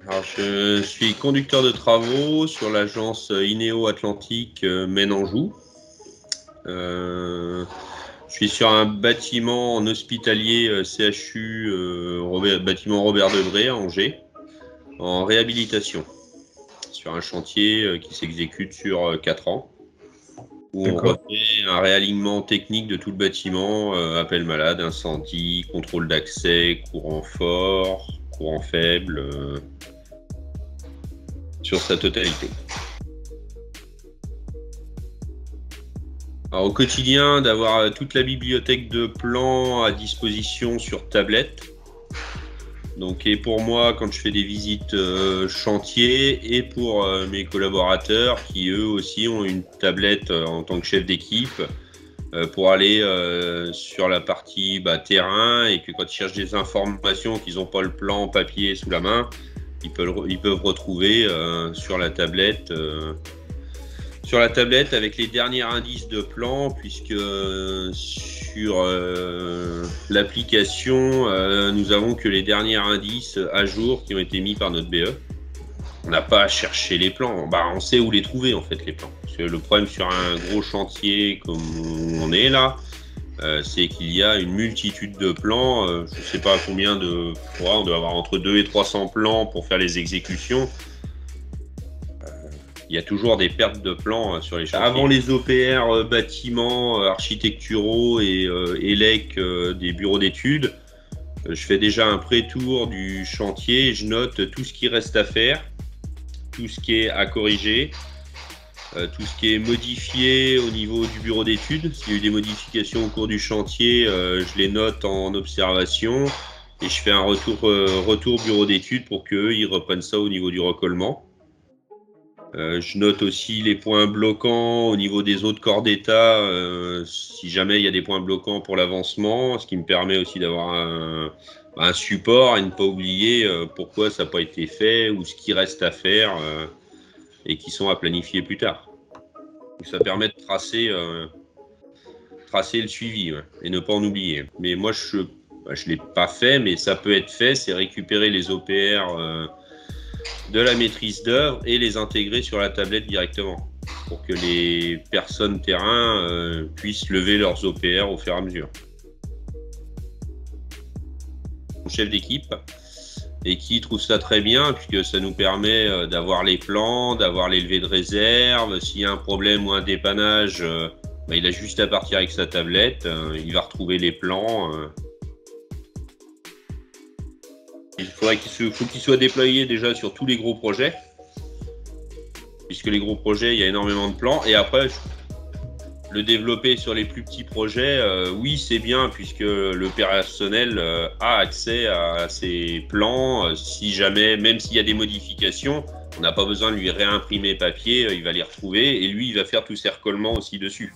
Alors, je suis conducteur de travaux sur l'agence INEO Atlantique Maine-Anjou. Je suis sur un bâtiment en hospitalier CHU, bâtiment Robert Debré à Angers, en réhabilitation, sur un chantier qui s'exécute sur 4 ans, où on refait un réalignement technique de tout le bâtiment, appel malade, incendie, contrôle d'accès, courant fort, courant faible, sur sa totalité. Alors, au quotidien, d'avoir toute la bibliothèque de plans à disposition sur tablette. Donc, et pour moi, quand je fais des visites chantier, et pour mes collaborateurs qui eux aussi ont une tablette en tant que chef d'équipe pour aller sur la partie terrain, et que quand ils cherchent des informations, qu'ils n'ont pas le plan papier sous la main, ils peuvent retrouver sur la tablette avec les derniers indices de plan, puisque sur l'application, nous avons que les derniers indices à jour qui ont été mis par notre BE. On n'a pas à chercher les plans, on sait où les trouver en fait, les plans. Parce que le problème sur un gros chantier comme on est là, c'est qu'il y a une multitude de plans. Je ne sais pas combien on doit avoir entre 200 et 300 plans pour faire les exécutions. Il y a toujours des pertes de plans sur les chantiers. Avant les OPR bâtiments architecturaux et ELEC des bureaux d'études, je fais déjà un pré-tour du chantier. Je note tout ce qui reste à faire, tout ce qui est à corriger, tout ce qui est modifié au niveau du bureau d'études. S'il y a eu des modifications au cours du chantier, je les note en observation et je fais un retour bureau d'études pour qu'eux ils reprennent ça au niveau du recollement. Je note aussi les points bloquants au niveau des autres corps d'état, si jamais il y a des points bloquants pour l'avancement, ce qui me permet aussi d'avoir un support et ne pas oublier pourquoi ça n'a pas été fait ou ce qui reste à faire et qui sont à planifier plus tard. Donc ça permet de tracer le suivi et ne pas en oublier. Mais moi, je ne l'ai pas fait, mais ça peut être fait, c'est récupérer les OPR de la maîtrise d'œuvre et les intégrer sur la tablette directement pour que les personnes terrain puissent lever leurs OPR au fur et à mesure. Mon chef d'équipe et qui trouve ça très bien puisque ça nous permet d'avoir les plans, d'avoir les levées de réserve. S'il y a un problème ou un dépannage, il a juste à partir avec sa tablette, il va retrouver les plans. Il faut qu'il soit déployé déjà sur tous les gros projets, puisque les gros projets, il y a énormément de plans. Et après, le développer sur les plus petits projets, oui, c'est bien, puisque le personnel a accès à ces plans. Si jamais, même s'il y a des modifications, on n'a pas besoin de lui réimprimer papier, il va les retrouver et lui, il va faire tous ses recollements aussi dessus.